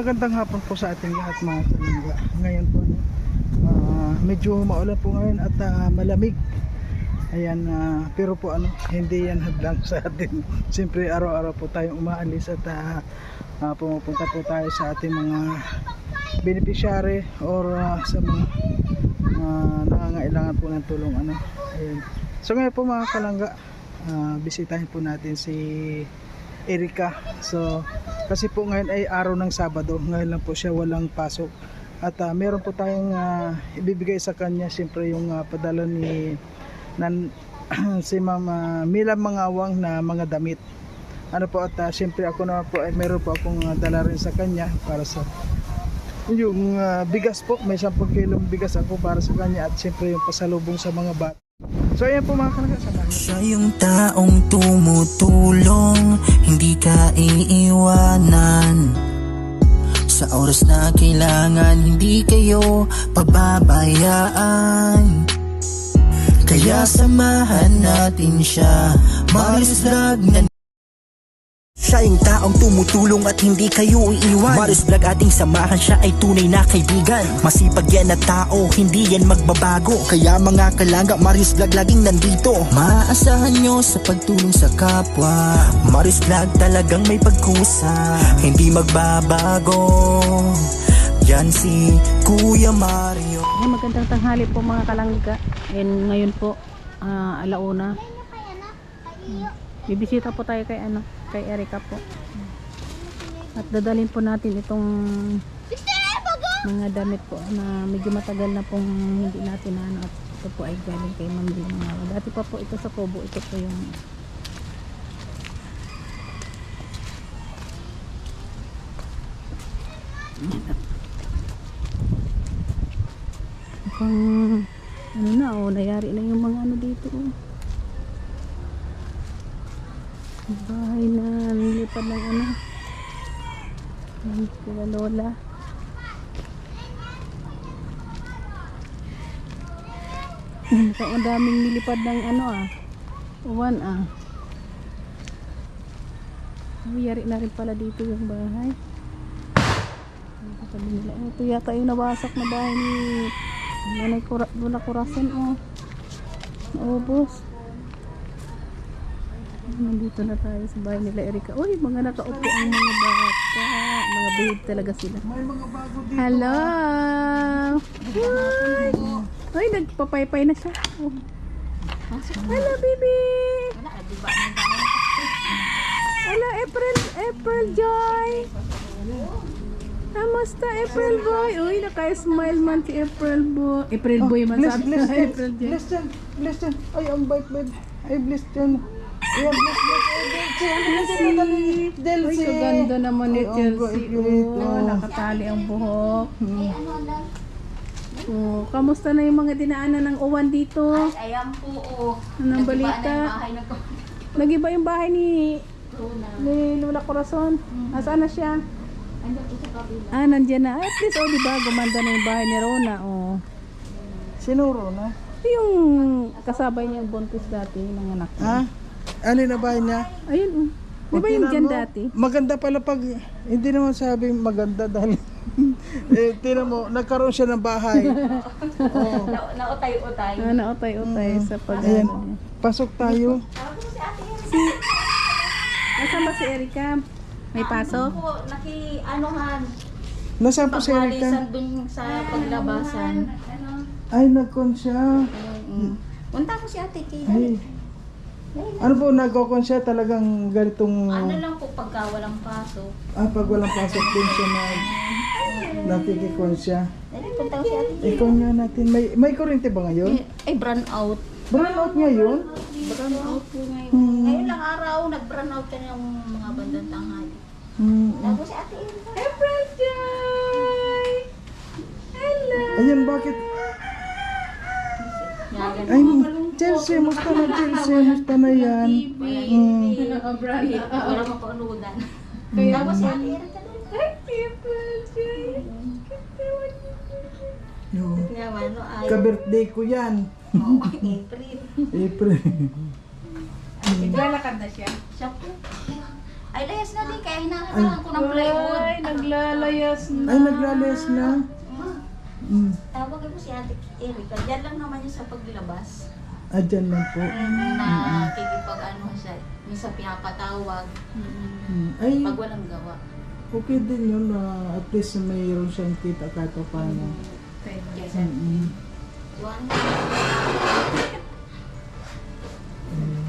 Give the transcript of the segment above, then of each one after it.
Magandang hapon po sa ating lahat mga kalingga. Ngayon po medyo maulan po ngayon at malamig. Ayan, pero po hindi yan hadlang sa atin. Siyempre araw-araw po tayong umaalis at pumupunta po tayo sa ating mga beneficiary or sa mga nangangailangan po ng tulong. Ayan. So ngayon po mga kalangga, bisitahin po natin si Erica. So kasi po ngayon ay araw ng Sabado, ngayon lang po siya walang pasok at meron po tayong ibibigay sa kanya, siyempre yung padala ni si Ma'am Mila Mangawang na mga damit at siyempre ako naman po ay meron po akong dala rin sa kanya para sa yung bigas po. May 10 kilong bigas ako para sa kanya at siyempre yung pasalubong sa mga bata. So ayan po mga kanaka, siya yung taong tumutulong, hindi ka iiwanan. Sa oras na kailangan, hindi kayo pababayaan. Kaya samahan natin siya, Marius Vlog na siya yung taong tumutulong at hindi kayo iiwan. Marius Vlog ating samahan, siya ay tunay na kaibigan. Masipag yan na tao, hindi yan magbabago. Kaya mga kalangga, Marius Vlog laging nandito. Maaasahan nyo sa pagtulong sa kapwa. Marius Vlog talagang may pagkusa, hindi magbabago. Yan si Kuya Mario. Magandang tanghali po mga kalangga. And ngayon po alauna. Bibisita po tayo kay kay Erica po. At dadalhin po natin itong mga damit po na medyo matagal na pong hindi natin at ito po ay galing kay Ma'am Mila. Dati pa po ito sa Kobo, ito po yung mukhang nayari na yung mga dito bahay na nilipad ng sila lola. Ang daming nilipad ng uwan yari na rin pala dito yung bahay. Ito yata yung nabasak na bahay ni Nanay Lola Corazon. Naubos. Nandito na tayo sa bahay nila Erica. Uy, mga nakaupo ang mga bata. Mga babe talaga sila. may mga bago dito. Hello! Uy, nagpapaypay na siya. Hello, baby! Hello, April Joy! Kamusta, April Boy? Uy, naka-smile man si April Boy. April Boy man sabi na April Joy. Bless yan. Ay, ang bait. Ay, bless yan. Ayan, bless. Uy, kaganda naman ni Chelsea. Nakatali ang buhok. Kamusta na yung mga dinaanan ng uwan dito? Ayan po. Anong balita? Nag-iba yung bahay ni Lola Corazon. Nasaan na siya? Andiyan po sa kabila. Nandiyan na. At least, diba, gumanda na yung bahay ni Rona. Sinuro na. Yung kasabay niya yung buntis dati, ng anak niya. Ano na bahay niya? Ayun, di ba yung dyan dati? Maganda pala pag, hindi naman sabing maganda dahil tinan mo, nagkaroon siya ng bahay. Nautay-utay. Nautay-utay sa Ayan, niya. pasok tayo. Nasaan ba si Erica? May pasok? Po, naki-anuhan. Nasaan po si Erica? Pagwalisan dun sa paglabasan. Ay, nagkon siya. Punta ko si ate kay Ay. Ano po, nagkokon siya talagang ganitong... Ano lang po pagka walang pasok. pag walang pasok din siya nakikikon siya. Punta ko si ate. Ikaw nga natin, may kuryente ba ngayon? Ay, brown out. Brown out ngayon? Brown out po ngayon. Ngayon lang araw, nag-brown out ka na yung mga bandang tanghali. Tapos si ate. April Joy! Hello! Ayun, bakit? Ay, Chelsea, musta na Chelsea? Musta na yan? Wala mapaunudan. Tapos si ate. April Joy! Ka-birthday ko yan. April. April. Naglalakad na siya. Siya po. Ay, layas na din. Kaya hinahangaan ko ng plywood. Ay, naglalakad. Naglalayas na. Ay, naglalayas na. Tawagin mo si Ate Erika. Diyan lang naman yun sa paglabas. Dyan lang po. Na kikipag-ano siya. Minsan pinapatawag. Ay, Pag walang gawa. okay din yun na at least mayroon siyang kita kahit pa paano. Kesa, Juan.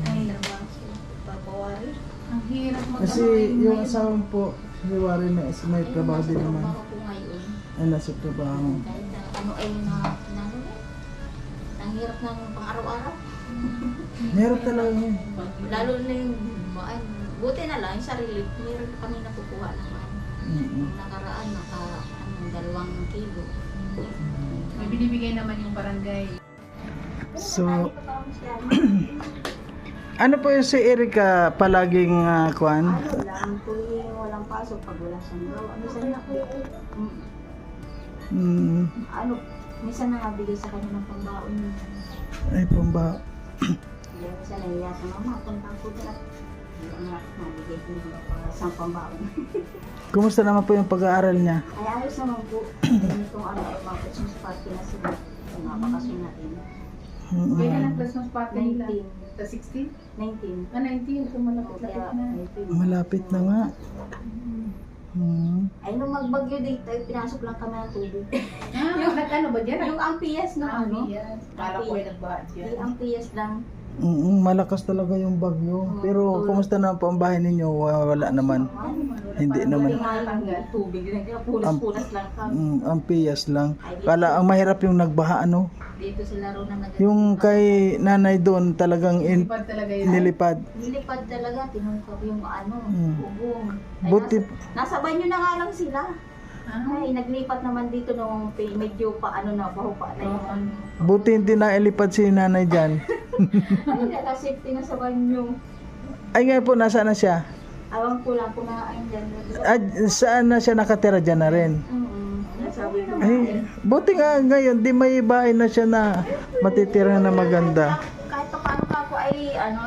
Ay, labang siya. Papawari. Ang hirap Kasi yung asawa po, si Wari na is may trabaho din naman. Trabaho ko ngayon. Ay, nasa trabaho. Kahit na ano ay ang hirap ng pang-araw-araw. Meron talaga yun. Lalo na yung, ay, buti na lang, yung sarili, meron kami nakukuha naman. Nung nakaraan, 2 kilo. May binibigay naman yung barangay. So, ano po yung si Erika palaging kuan? Ano lang, tuwing walang pasok pag wala siyang gawa. Minsan na ano, minsan nakabigay sa kanya ng pambaon niya. Ay, pamba. Kaya minsan nahiya sa mama, punta ko na. Hindi na nabigay ko ng isang pambaon. Kumusta naman po yung pag-aaral niya? Ay, ayos naman po. Itong ano, ay mga Christmas party na sila. Yung napakasyon natin. Kailan ang Christmas party nila? 19. The 16? 19. 19. So malapit-lapit Kaya, na. 19. Malapit na nga. Ay, nung magbagyo dito, ay pinasok lang kami ng tubig. Yung nag-ano ba dyan? Yung ang PS na ano? Kala ko ay nagbahat dyan. Yung ang PS lang. Malakas talaga yung bagyo. Pero kumusta naman po ang bahay ninyo? Wala naman. Hindi naman. Tubig lang. Punas-punas lang kami. Ang piyas lang. Kala ang mahirap yung nagbaha ano. Dito sila ro na Yung kay nanay doon talagang Lipad talaga yun. nilipad. nilipad talaga. Tinungkap yung ano, bubong. Ay, Buti nasa banyo na nga lang sila. Ay, naglipat naman dito nung medyo pa ano na, baho pa na yung ano. buti hindi na ilipad si nanay diyan. Ay, naka-safety na sa banyo. Ay ngayon po nasaan na siya? Awang ko lang kung nakain dyan. Saan na siya nakatira diyan na rin? Nasabi ko. Ay, buti nga ngayon di may bahay na siya na matitira na maganda. Kahit pa paano ka ako ay ano,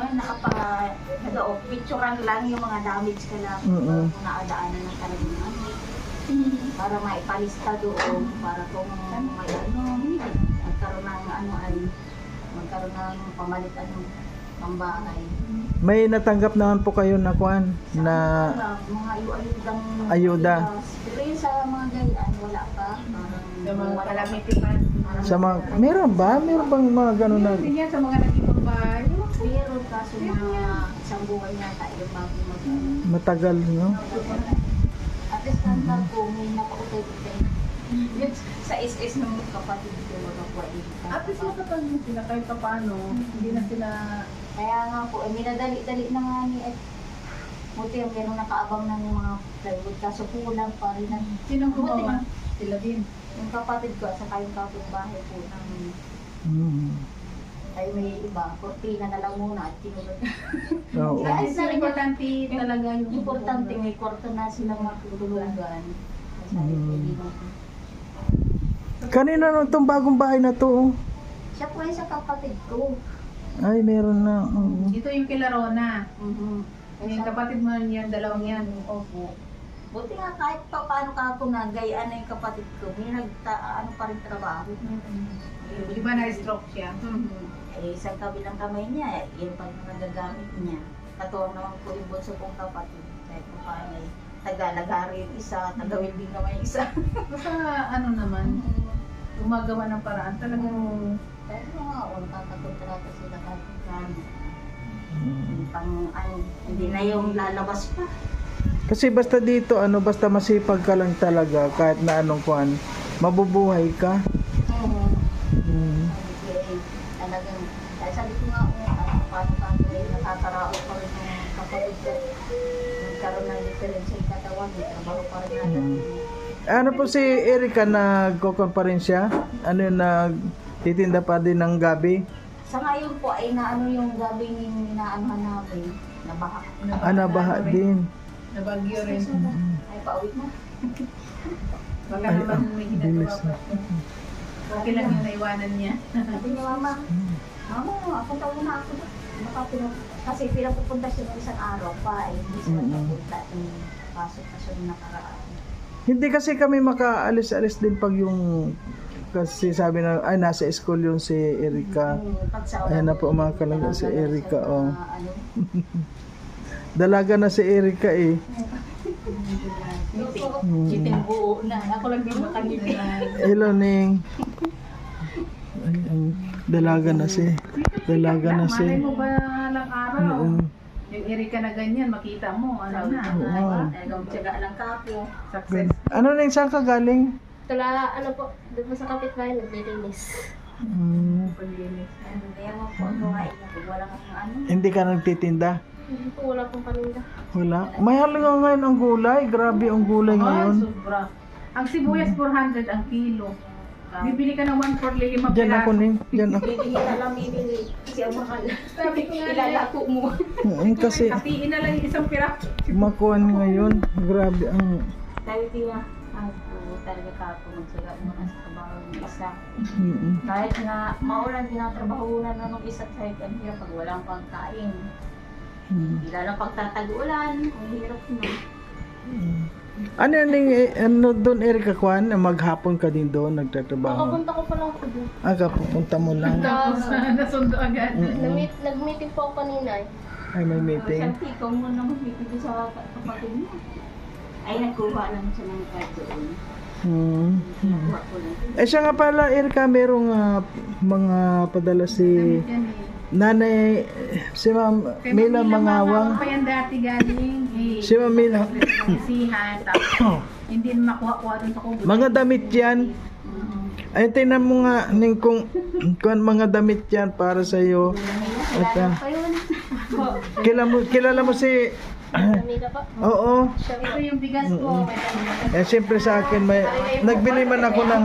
picturean lang yung mga damage ka lang. Kung naadaanan ng talagang ano. Para maipalista doon, para kung may ano, magkaroon ng ano ay, magkaroon ng pamalit ano, pambahay. May natanggap naman po kayo na kuan na Mga ayudang ayuda. Pero yun sa mga gayaan, wala pa. Sa mga kalamitipan. Sa mga meron ba? Meron bang mga ganun na Hindi yan sa mga nag-ibang bahay. Meron kaso mga isang buwan yata yung bago matagal no? At least kantar ko, may napautay-utay. Sa SS ng kapatid ko, magkakuha dito. At least makapagod sila kahit pa paano. Hindi na sila... Kaya nga po, minadali-dali na nga ni Ed. Buti yung meron nakaabang ng mga plywood, kaso kulang pa rin. Sinong Buti gumawa? nga. Sila din. Yung kapatid ko at saka yung kapitbahay po namin. Ay may iba, kortina na lang muna at tinulog. Oo. At least yung importante talaga yung... Importante, may kwarto na silang matutulugan. Sabi ko, Kanina no itong bagong bahay na to. siya po ay sa kapatid ko. Ay, meron na. Ito yung kila Rona. Kaya Yung kapatid mo yan, dalawang yan. Opo. Buti nga kahit pa paano ka ako na gayaan na yung kapatid ko, may ano pa rin trabaho. Di ba na-stroke siya? Eh, isang kabilang kamay niya, yun pag nagagamit niya. Katuwang naman po yung bunso kong kapatid. Kahit pa paano ay tagalagari yung isa, tagawin din naman yung isa. Basta ano naman, gumagawa ng paraan. Talagang Kaya nga, magkakakontrata sila kahit kano. Pang ano, hindi na yung lalabas pa. Kasi basta dito, basta masipag ka lang talaga, kahit na anong kuan, mabubuhay ka. Talagang, dahil sabi ko nga, paano ka nakakaraos pa rin yung kapatid ko. Nagkaroon ng diferensya yung katawan, may trabaho pa rin natin. Ano po si Erika, nagkokon pa rin siya? Ano yung nagtitinda pa din ng gabi? Sa ngayon po ay naano yung gabing inaanuhan namin, nabaha. Nabaha din. nabagyo rin. Ay, pauwi na. Baka naman may ginagawa pa. Okay lang yung naiwanan niya. Sabi niya, Mama, ako tayo na ako. Kasi pinapupunta siya ng isang araw pa, hindi siya napunta. Pasok na siya ng nakaraan. Hindi kasi kami makaalis-alis din pag yung kasi sabi na ay nasa school yung si Erika. Pag sa Ayan na po mga kalangga si Erika oh. ano, Dalaga na si Erika eh. Chiting buo na. Ako lang din makangiti. Hello Ning. Ay, dalaga na si. Dalaga na si. Malay mo ba lang araw? Oo. Yung Erika na ganyan, makita mo, ano na. Oo. Talagang tiyaga lang kapo. Success. Ano Ning, saan ka galing? Tula, ano po, doon po sa kapitbahay, naglilinis. Paglinis. Ano kaya mo po kumain na kung wala kang ano. Hindi ka nagtitinda? Hindi po, wala pong paninda. Wala. Mahal nga ngayon ang gulay. Grabe ang gulay ngayon. Sobra. Ang sibuyas 400 ang kilo. Bibili ka ng 1/4 5 Diyan ako Ning. Diyan ako. Hindi ka lang bibili. Kasi ang mahal. Sabi ko nga, Ilalako mo. Kasi hatiin na lang yung isang piraso. makuhan ngayon. Grabe ang Sabi ko niya, talaga kapo magsaga mo na sa trabaho ng isa. mm, Kahit na maulan tinatrabahunan na ng isa kahit ang hirap pag walang pagkain. mm. Hindi lang pagtatag-ulan. Ang hirap na. Ano yan Ning, ano doon Erika Kwan? Maghapon ka din doon nagtatrabaho. Nakapunta ko pa lang po doon. Pupunta mo lang. Tapos nasundo agad. Nag-meeting po ako kanina eh. Ay may meeting. Sabi ko mo na magbibigay sa kapatid mo. Ay, nagkuha lang siya ng card doon. Nakuha ko lang. Eh siya nga pala Erika, merong mga padala si Yan eh. Nanay, si Ma'am Mila Mangawang. Pa yan dati galing. Eh, Si Ma'am Mila. isihan. Tapos hindi na makuha-kuha dun sa kubo. Mga damit yan. Ay, tingnan mo nga, Ning, kung mga damit yan para sa iyo. At, kilala mo si... Namila pa. Oo. Ito yung bigas ko. Eh, siyempre sa akin, nagbili man ako ng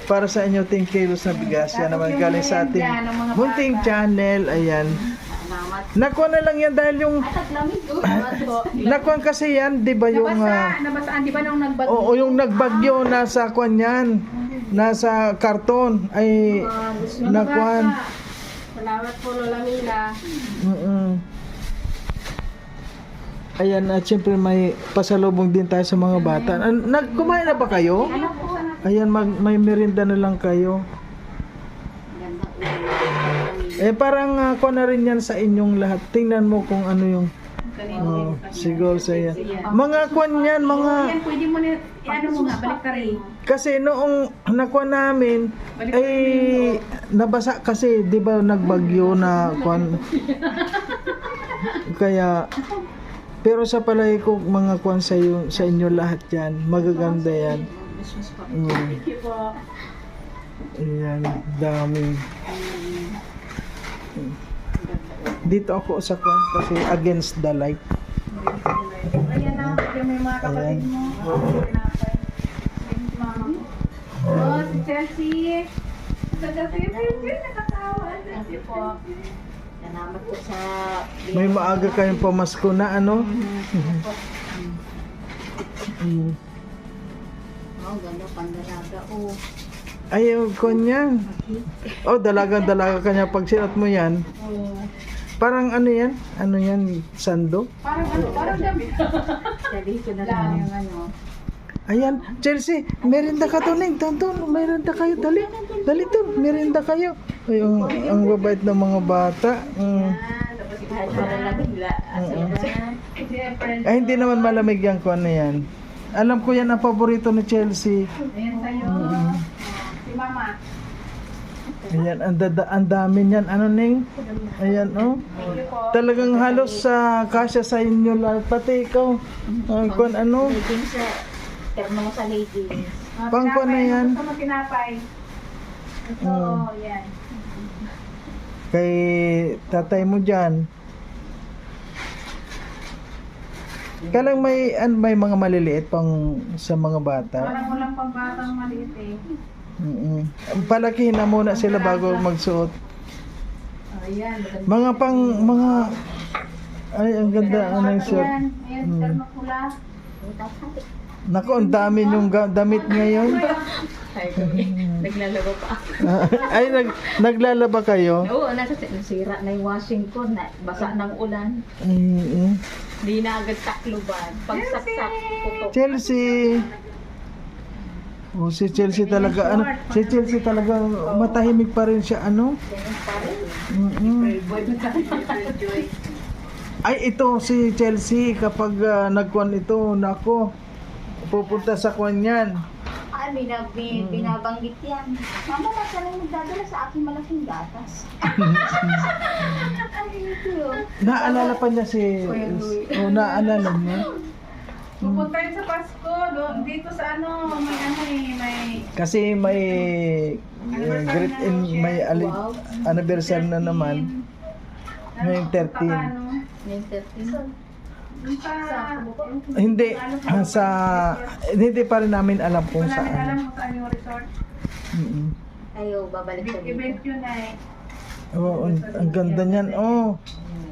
para sa inyo 10 kilos na bigas. Yan naman galing sa ating munting channel. Ayan. Nakuha na lang yan dahil yung... Nakuha kasi yan, di ba yung... Nabasaan, di ba nung nagbag? Oo, yung nagbagyo nasa kwan yan. Nasa karton. Ay, nakuha. Salamat po, Lola Mila. Ayan, at syempre may pasalubong din tayo sa mga bata. Kumain na ba kayo? Ayan, may merienda na lang kayo. Eh, parang ako na rin yan sa inyong lahat. Tingnan mo kung ano yung... siguro sa yan. Mga kwan yan, mga... Yan, pwede mo na, ano mo nga, balik ka rin. Kasi noong nakuha namin, ay nabasa kasi, di ba nagbagyo na kwan. Kaya... Pero sa palay ko, mga kwan sa inyo lahat yan. Magaganda yan. Ayan, dami. Dito ako sa kwan kasi against the light. Ayan na, yung mga kapatid mo. Pinapay. Mama mo. Oh, si Chelsea. Sa Chelsea, nakatawa. Thank you po. Salamat po sa... May maaga kayong pamasko na ano? Oh, ganda pang dalaga. Oh. Ayaw ko niyan. Oh, dalaga kanya pag sirat mo yan. Parang ano yan? Ano yan? Sando? Parang damit. Sabi ko na lang yung ano. Ayan, Chelsea, merinda ka to, Ning. Tonton, merinda kayo. Dali, dali to, merinda kayo. Ay, ang babait ng mga bata. Ay, hindi naman malamig yan ko ano yan. Alam ko yan ang paborito ni Chelsea. Ayan sa'yo. Si Mama. Ayan, ang dami niyan. Ano, Ning? Ayan, oh. Talagang halos sa kasya sa inyo lahat. Pati ikaw. Kung ano. Din sa terno sa ladies. Pangko na yan. Gusto mo tinapay. Ito, yan. Kay tatay mo dyan. Kailang may mga maliliit pang sa mga bata. Walang pang batang maliit eh. Palakihin na muna sila bago magsuot. Ayan. Mga ay ang ganda ano yung suot. Ayan, terno pula. Naku, ang dami yung damit ngayon. Naglalaba pa ako. Ay, naglalaba kayo? Oo, nasira na yung washing ko. Basa ng ulan. Hindi na agad takluban. Pagsaksak, putok. Chelsea. Oh, si Chelsea talaga, ano, si Chelsea talaga matahimik pa rin siya, ano? Ay, ito si Chelsea kapag nagkuhan ito, nako, pupunta sa kuhan yan. Ay, binabanggit yan. Mama, basta lang magdadala sa aking malaking gatas. Ay, ito. Naalala pa niya si, oh, naalala niya. Pupunta yun sa Pasko, doon, dito sa ano, may Kasi may great anniversary na naman. Ngayong 13. May 13. Hindi hindi pa rin namin alam kung Wala namin alam saan. kung saan yung resort. Ayaw, babalik sa dito. Event yun ay. Oh, ang ganda niyan. Oh.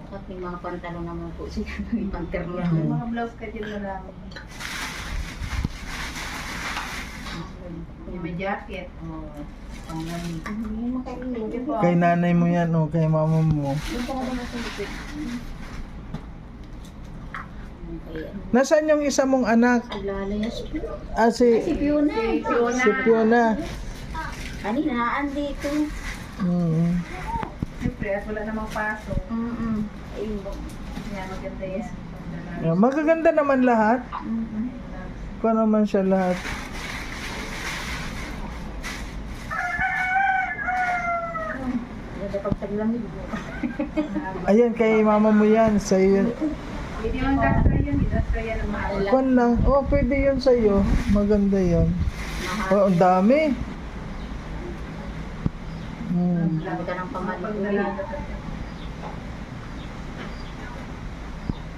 At may mga pantalon naman po siya. May pantalon May naman. mga blouse ka din marami. May jacket. Oo. Kay nanay mo yan, oh, kay mama mo. Nasaan yung isa mong anak? Lalayas po. Ah, Si si Fiona. si Fiona. Kanina, andito. Siyempre, at wala namang pasok. Ayun ba? Yan, maganda yan. Magaganda naman lahat. Kung naman siya lahat. Ganda pag taglamig mo. Ayan, kay mama mo yan. Sa'yo. Hindi yung dastra yun, dastra yan ang mahal. Kwan lang. Oh, pwede yun sa'yo. Maganda yun. Oh, ang dami. Dami ka ng pamalit.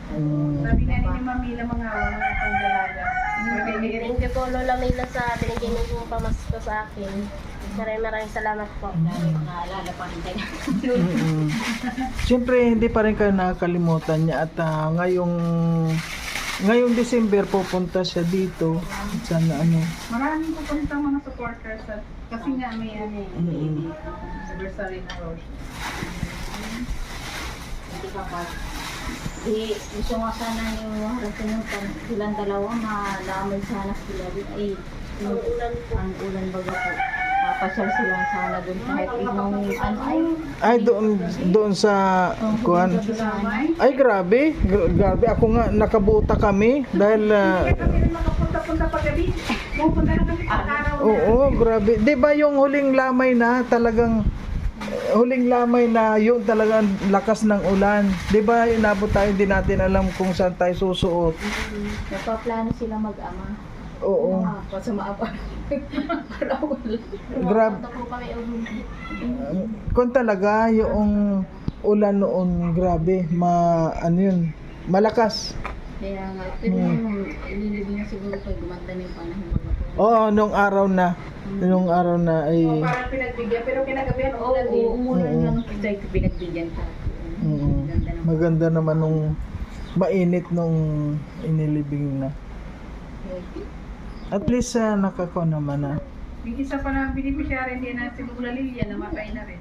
Sabi nga ni Mamila mga pangdalaga. Thank you po, Lola Mila, sa binigyan niyo pong pamasko sa akin. Maraming salamat po. Naalala pa rin tayo. Siyempre, hindi pa rin kayo nakakalimutan niya. At ngayong December, pupunta siya dito. Sana ano. Maraming pupunta mga supporters at kasi nga may anniversary na Roche. Hindi ka pa. Gusto nga sana yung harapan yung silang dalawa malamay sana sila din. Ay, ang ulan baga po. Papasyal sila sana dun kahit inong ano Ay, doon sa kuan. Ay, grabe. Grabe. Ako nga, nakabuta kami. Dahil, Kami rin makapunta-punta pag gabi. Pupunta na kami pag araw. oo, grabe. Di ba yung huling lamay na talagang yung talagang lakas ng ulan. 'Di ba? Inabot tayo, hindi natin alam kung saan tayo susuot. Nagpaplano sila mag-ama. Oo. Pasama pa. Para wala. Grab. po kami Kung talaga yung ulan noon, grabe, ano yun, malakas. Kaya nga, pero nung inilibing na siguro ko, gumanda na yung panahon baga po. Oo, nung araw na ay Parang pinagbigyan pero kinagabihan ulan din. Oo, umulan lang kita pinagbigyan ka. maganda naman nung mainit nung inilibing na. At least nakako naman na. Yung isa pa na beneficiary din na si Lula Lilia namatay na rin.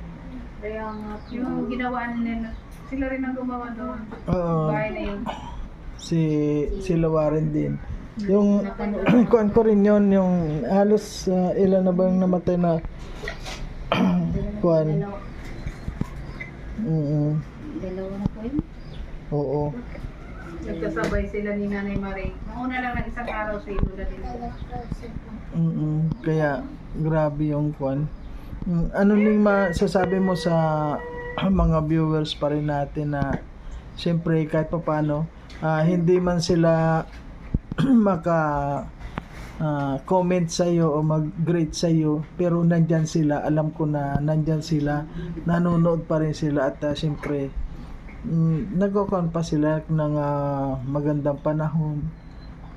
Kaya nga, Yung ginawa nila, sila rin ang gumawa doon. Oo. Bahay na yun. Sila rin din. Yung kuan ko rin yun, yung halos ilan na bang namatay na kuan. dalawa na po yun. Oo. Nagkasabay sila ni Nanay Marie. Mauna lang ng isang araw si Lula Lilia. Kaya grabe yung kuan. Ano ning masasabi mo sa mga viewers pa rin natin na siyempre kahit papaano hindi man sila maka comment sa iyo o mag-grade sa iyo, pero nandyan sila, alam ko na nandyan sila, nanonood pa rin sila at siyempre nagko-count pa sila ng magandang panahon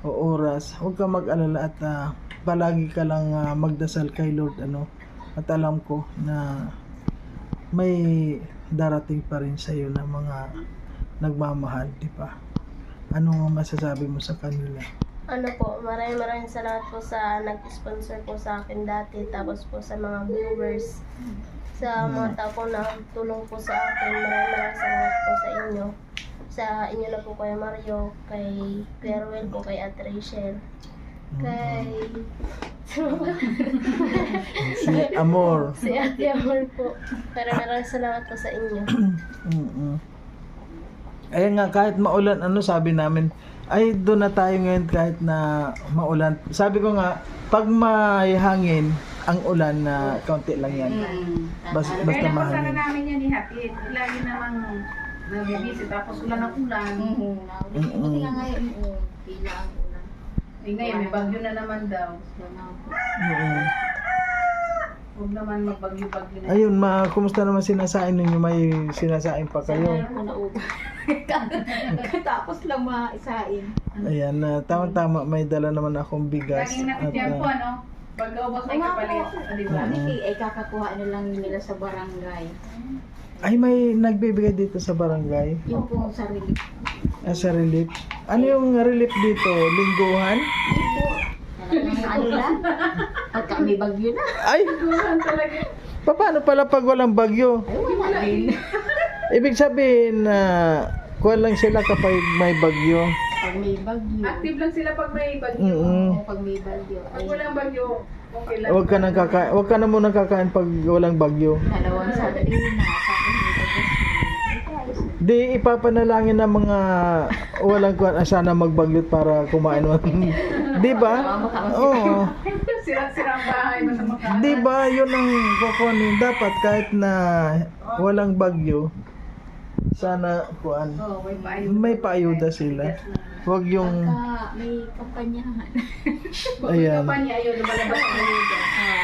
o oras. Huwag ka mag-alala at palagi ka lang magdasal kay Lord at alam ko na may darating pa rin sa iyo na mga nagmamahal, di ba? Ano masasabi mo sa kanila? Ano po, maraming salamat po sa nag-sponsor po sa akin dati, tapos po sa mga viewers, sa mga tao po na tulong po sa akin, maraming salamat po sa inyo. Sa inyo na po Kuya Mario, kay Kuya Ruel po, kay Ate Rachel, kay Si Amor. si Ate Amor po. Maraming salamat po sa inyo. Ayun nga, kahit maulan, ano sabi namin, ay doon na tayo ngayon kahit na maulan. Sabi ko nga, pag may hangin, ang ulan na kaunti lang yan. Basta Kaya na po sana mahangin. namin yan ihatid. Lagi namang nabibisi tapos ulan ang ulan. Buti nga ngayon, pila ang ulan. Eh ngayon may bagyo na naman daw. Oo. Huwag naman magbagyo-bagyo na. Ayun, kumusta naman sinasain ninyo? May sinasain pa kayo? Kung naubos. Tapos lang maisain. Ayan, tama-tama, may dala naman akong bigas. Laging natityan po, ano? Pag naubos ay kapalit. Di ba? Ay kakakuha na lang nila sa barangay. Ay, may nagbibigay dito sa barangay. Yung po sa relief. Sa relief. Ano yung relief dito? Lingguhan? Talagang ano lang. At kami bagyo na. Ay! Paano pala pag walang bagyo? Ay, wala din. Ibig sabihin na kuha lang sila kapag may bagyo. Pag may bagyo. Active lang sila pag may bagyo. O pag may bagyo. Pag walang bagyo, okay lang. Huwag ka na muna kakain pag walang bagyo. Dalawang sardinas. Tapos may bagyo. Di ipapanalangin ng mga walang kuwan sana magbagyo para kumain mo. Di ba? Oo. Sirang-sirang bahay mo sa mga. Di ba yun ang kukunin dapat kahit na walang bagyo sana kuan Oh, may paayos. may paayuda sila. Huwag yung May kampanyahan. ayan. Pa niya ayun, lumalabas ang ayuda.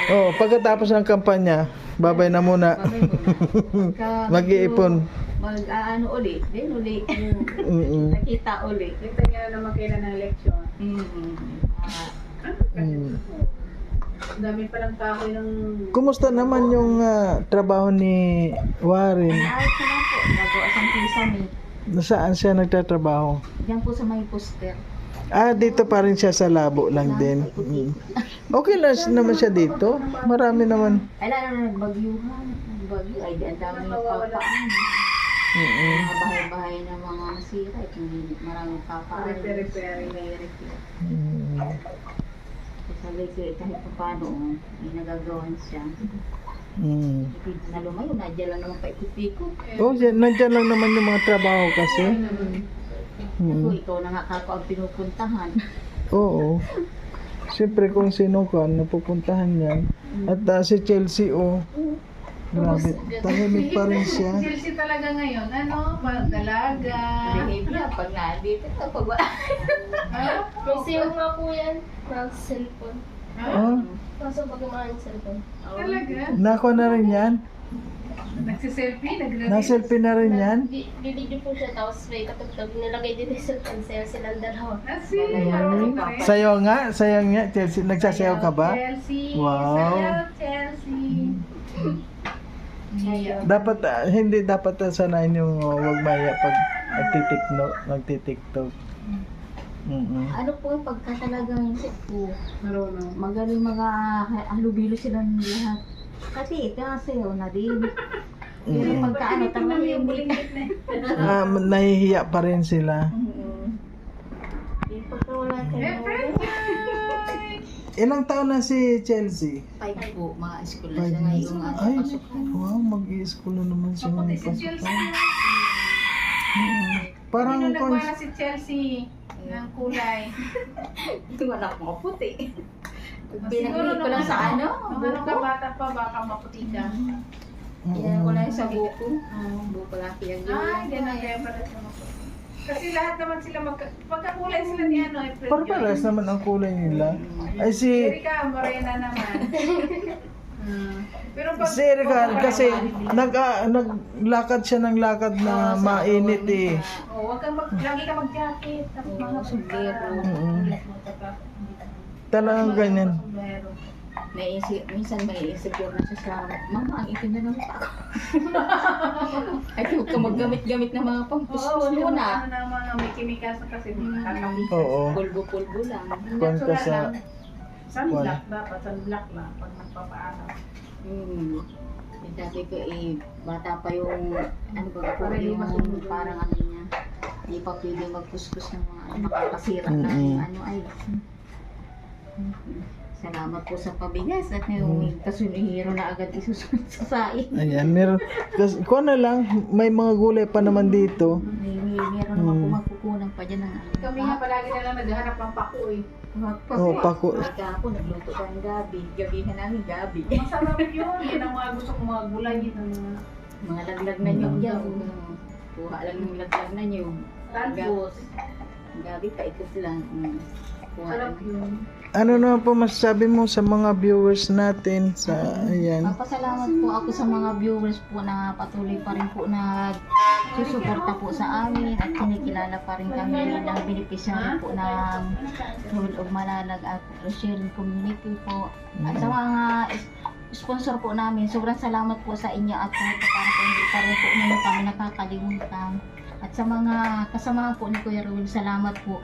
Oh, pagkatapos ng kampanya, babay na muna. Mag-iipon. Mag-ano ulit. Din ulit. Mm. Nakita ulit. Kita niya na naman kailan ng eleksyon. Ang dami palang kahoy ng. Kumusta naman yung trabaho ni Warren? Ayos naman po. Nagawa siyang pisami. Saan siya nagtatrabaho? Diyan po sa may poster. Dito pa rin siya sa labo lang din. Mm. Okay lang naman siya dito. Marami naman. Ay, lalo na nagbagyuhan. Nagbagyo. Ay, ang dami nagpapaan. Mm. Mga bahay-bahay na mga nasira. At hindi maraming papaan. Repair. Sabi ko, kahit pa paano, may nagagawan siya. Mm. Na lumayo, nadya lang naman paikot-ikot. Oh, nandiyan lang naman yung mga trabaho kasi. Ako, ikaw na nga kako ang pinupuntahan. Oo. Siyempre kung sino ka, napupuntahan yan. At si Chelsea, grabe, tahimik pa rin siya. Chelsea talaga ngayon, ano? Dalaga. Behave niya pag nandito. Pag may sayo nga po yan. Ng cellphone. Oh, Kaso pag kumain ng cellphone. Talaga? nako na rin yan. Nagsiselfie? Naselfie na rin yan. Bibidyo po siya, tapos may katugtog. Nilagay dito yung cellphone. Sayo silang dalawa. Kasi, marunong na rin. Sayo nga, Chelsea. Nagsasayaw ka ba? Chelsea. Wow. Sayaw, Chelsea. Dapat, hindi dapat sanayin yung wag maya pag nagtitiktok. Mm-mm. Ano po yung pagka talagang po, Marunong. magaling mga halubilo silang lahat. Kasi sayo na din. Pero Mm-mm. pagka ano, talagang Nahihiya pa rin sila. yung pagka wala kayo. Ilang taon na si Chelsea? 5 po, mga school na 5 siya months. ngayong Ay, pasok. wow, mag-i-school na naman siya Kaputi ng si pasukan. Chelsea. Parang Ano nagwala si Chelsea ng kulay? Wala akong kaputi. Siguro Pinagpili ko lang sa ano, Nung ka bata pa, baka maputi ka. Yan ko lang sa buko. Buko lang kiyang Ay, ganun kaya pala siya maputi. Kasi lahat naman sila magkakulay sila ni ano, April. Parang naman ang kulay nila. Ay si Erika, morena naman. Pero pag Erika kasi naglakad siya ng lakad na mainit eh. wag kang lagi ka mag-jacket. Tapos mga sombrero. Mm-mm. Talagang ganyan. Sombrero. minsan may insecure na siya sa mama, ang itim na ng mukha ko. Ay, huwag ka maggamit-gamit ng mga Oo, pangpustos wala mo na. na. Ano na mga may chemicals na kasi kakabit. Oo. Pulbo-pulbo lang. Kung ka sa Sunblock dapat, sunblock lang pag nagpapaaraw. Dati ko bata pa yung, ano ba po, Para hindi yung masunog. parang ano niya. Hindi pa pwede magkuskus ng mga makakasira na ano ay. Salamat po sa pabigas at yung kasunihiro na agad isusunod sa saing. Ayan, meron. Kasi, kung na lang, may mga gulay pa naman dito. Meron naman po magkukunan pa dyan ng ano. Kami nga palagi na lang naghahanap ng pako eh. Oh, pako. Kahapon nagluto pa ng gabi. Gabihan namin gabi. Masarap yun. Yan ang mga gusto kong mga gulay. Yun ang Mga laglag na nyo dyan. Kuha lang ng laglag na nyo. talbos. Gabi pa ikot lang. Kuha Sarap lang. yun. Ano naman po masasabi mo sa mga viewers natin sa ayan? Papasalamat po ako sa mga viewers po na patuloy pa rin po na susuporta po sa amin at kinikilala pa rin kami ng beneficiary po ng Rule of Malalag at Sharing Community po. At sa mga sponsor po namin, sobrang salamat po sa inyo at kahit pa paano po hindi pa rin po ninyo kami nakakalimutan. At sa mga kasama po ni Kuya Rul, salamat po.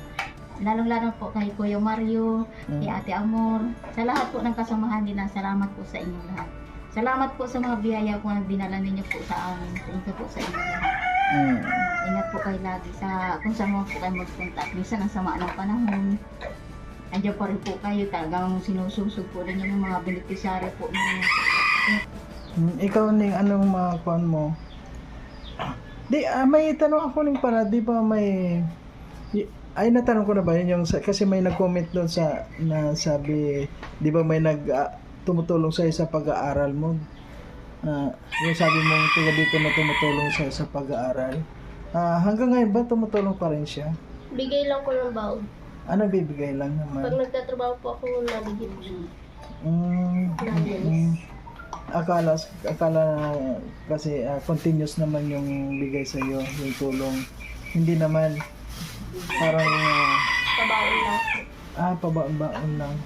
Lalong-lalo po kay Kuya Mario, kay Ate Amor, sa lahat po ng kasamahan nila, salamat po sa inyo lahat. Salamat po sa mga biyaya po na dinala ninyo po sa amin. Thank you po sa inyo lahat. Ingat po kayo lagi sa kung saan mo po kayo magpunta. At minsan ang sama ng panahon, andiyan pa rin po kayo. Talagang sinususog po rin yung mga beneficiary po ninyo. Ikaw ning anong mga kuan mo? Di, may tanong ako ning para, di ba may... Ay, natanong ko na ba yun yung, kasi may nag-comment doon sa, na sabi, di ba may tumutulong sa'yo sa pag-aaral mo? Yung sabi mo, tiga dito na tumutulong sa'yo sa pag-aaral. Hanggang ngayon ba tumutulong pa rin siya? Bigay lang ko ng baon. Ano bibigay lang naman? Pag nagtatrabaho po ako, nabigyan ko siya. Akala kasi continuous naman yung bigay sa iyo, yung tulong. Hindi naman parang Pabaon lang po. pabaon lang.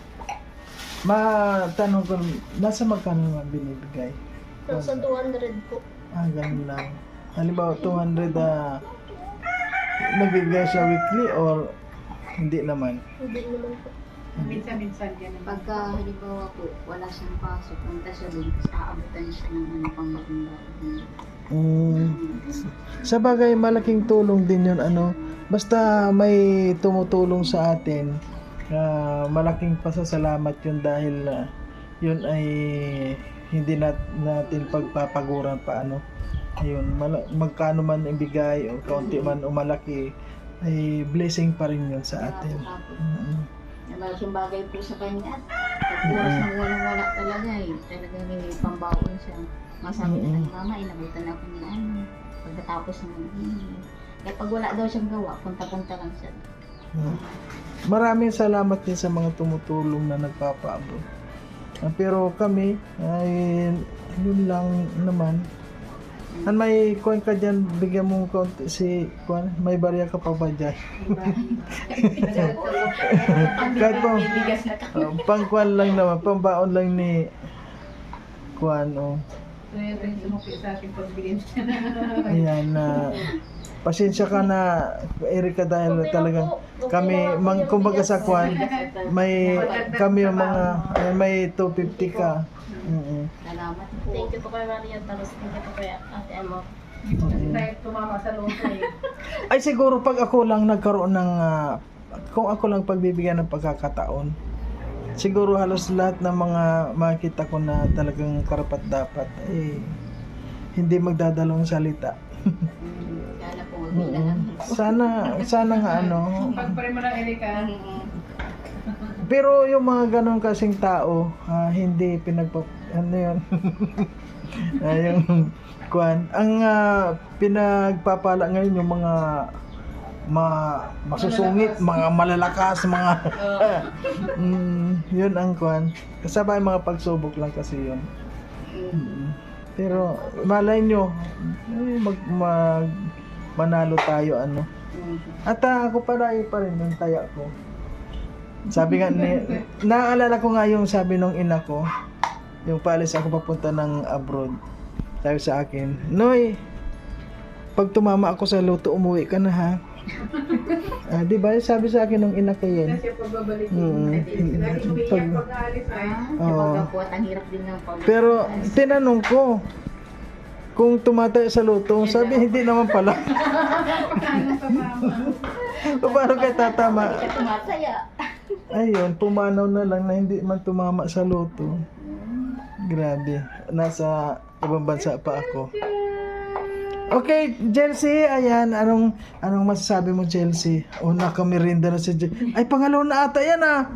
Matanong ko, nasa magkano naman binibigay? Nasa 200 po. Ganun lang. Halimbawa 200 nabigay siya weekly or hindi naman? Hindi naman po. Minsan-minsan yan. Pagka halimbawa po, wala siyang pasok, punta siya doon, tapos aabutan siya ng ano pang magandang. Sa bagay, malaking tulong din yun, ano, basta may tumutulong sa atin, malaking pasasalamat yun dahil yun ay hindi natin pagpapaguran pa, ano, ayun, magkano man ibigay o kaunti man o malaki, ay blessing pa rin yun sa atin. Malaking bagay po sa kanya. Pag oras nang walang-wala talaga eh. Talaga may pambaon siya. Masabi na ng mama, inabutan ako ng ano. Pagkatapos ng kaya pag wala daw siyang gawa, punta-punta lang siya. Maraming salamat din sa mga tumutulong na nagpapaabot. Pero kami, ay yun lang naman. May coin ka dyan, bigyan mo konti si Kwan, may barya ka pa ba dyan? Kahit po, pang-Kwan lang naman, pambaon lang ni Kwan, oh. So yun rin sumuki sa ating pagbigyan siya na. Ayan, pasensya ka na, Erika, dahil talagang kami, kumbaga sa Kwan, may, kami yung mga, may 250 ka. Salamat po. Thank you po kay Maria. Tapos thank you po kay Ate Emma. Kasi tayo tumama sa loob eh. Ay siguro pag ako lang nagkaroon ng kung ako lang pagbibigyan ng pagkakataon, siguro halos lahat ng mga makita ko na talagang karapat dapat hindi magdadalawang salita. Kala po, magbilang lang. Sana nga ano. Pagpare mo lang, Erika. Pero yung mga ganun kasing tao, hindi ano yun? Yung Kwan, ang pinagpapala ngayon yung mga masusungit, mga malalakas, mga yun ang Kwan. Kasabay mga pagsubok lang kasi yun. Pero malay nyo, manalo tayo ano. At ako pa rin yung taya ko. Sabi nga, naaalala ko nga yung sabi nung ina ko, yung paalis ako papunta ng abroad. Sabi sa akin, Noy, pag tumama ako sa luto, umuwi ka na ha. Di ba? Sabi sa akin nung ina ko yun. Kasi pagbabalik lagi umiiyak pag aalis ay. Kapag po at ang hirap din ng pag. Pero tinanong ko, kung tumataya sa loto. Sabi, hindi naman pala. Paano kayo tatama? Ika tumataya. Ayun, pumanaw na lang na hindi man tumama sa loto. Grabe. Nasa ibang bansa pa ako. Okay, Chelsea, ayan. Anong masasabi mo, Chelsea? O, nakamirinda na si Chelsea. Ay, pangalaw na ata yan, ah.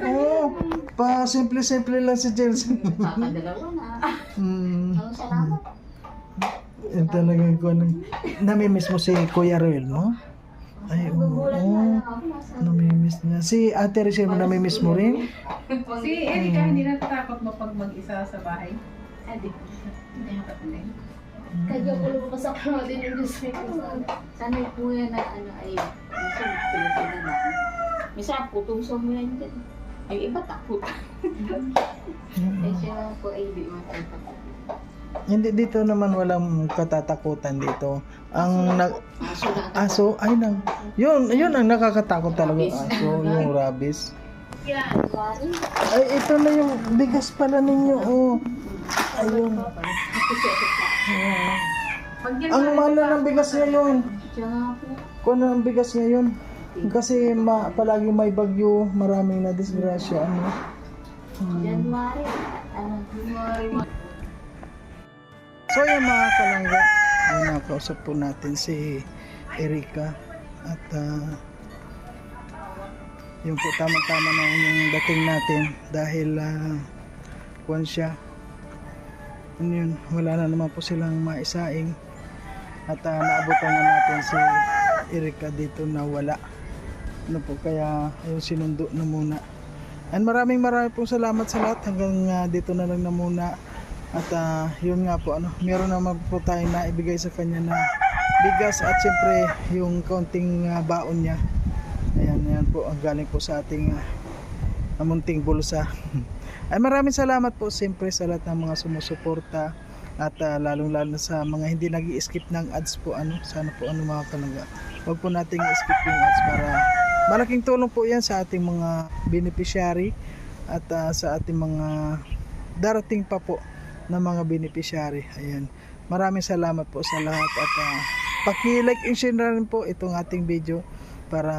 Oo. Pa, simple-simple lang si Chelsea. Kakadalawa na. Ang salamat. Yan talagang ko. Namimiss mo si Kuya Roel, no? Ay, oo. Namimiss niya. Si Ate Rachel mo, namimiss mo rin? Si Erika, hindi natatakot mo pag mag-isa sa bahay? Hindi. Hindi natatakot. Kaya po lumabas ako din yung Diyos ko. Sanay po yan na ano ay minsan sila na. Minsan putuso mo yan dyan. Ay iba takot. Eh siya po ay di matatakot. Hindi, dito naman walang katatakutan dito. Ang Aso na ang aso, ay nang, yun ang nakakatakot talaga, aso, yung rabies. January. Ay, ito na yung bigas pala ninyo, oh. Ayun. Pag yan, Ang mahal na ng bigas ngayon. Siya nga po. Kung ano ang bigas ngayon. Kasi palagi may bagyo, maraming na disgrasya. Ano. January. Ano? January. So yan mga kalangga, nakausap po natin si Erika. At yung po tama-tama na yung dating natin dahil kuwan siya. Ano yun, wala na naman po silang maisaing. At naabutan na natin si Erika dito na wala. Ano po, kaya ayun sinundo na muna. And maraming pong salamat sa lahat. Hanggang dito na lang na muna. At yun nga po, meron naman po tayong naibigay sa kanya na bigas at siyempre yung kaunting baon niya. Ayan po, ang galing po sa ating munting bulsa. Ay maraming salamat po siyempre sa lahat ng mga sumusuporta at lalong-lalo sa mga hindi nag-i-skip ng ads po. Sana po mga kalangga, huwag po nating i-skip yung ads para malaking tulong po yan sa ating mga beneficiary at sa ating mga darating pa po na mga beneficiary. Ayan. Maraming salamat po sa lahat at paki-like and share rin po itong ating video para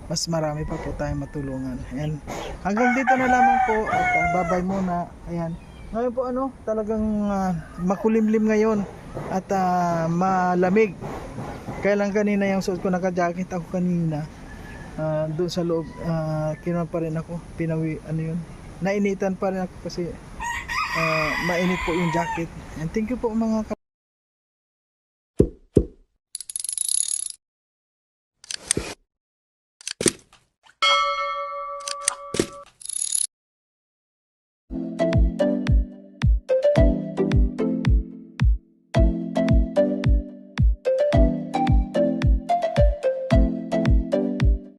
mas marami pa po tayong matulungan. Ayan. Hanggang dito na lamang po at bye-bye muna. Ayan. Ngayon po talagang makulimlim ngayon at malamig. Kaya lang kanina yung suot ko, naka-jacket ako kanina. Doon sa loob, kinuha pa rin ako. Nainitan pa rin ako kasi mainit po yung jacket. And thank you po mga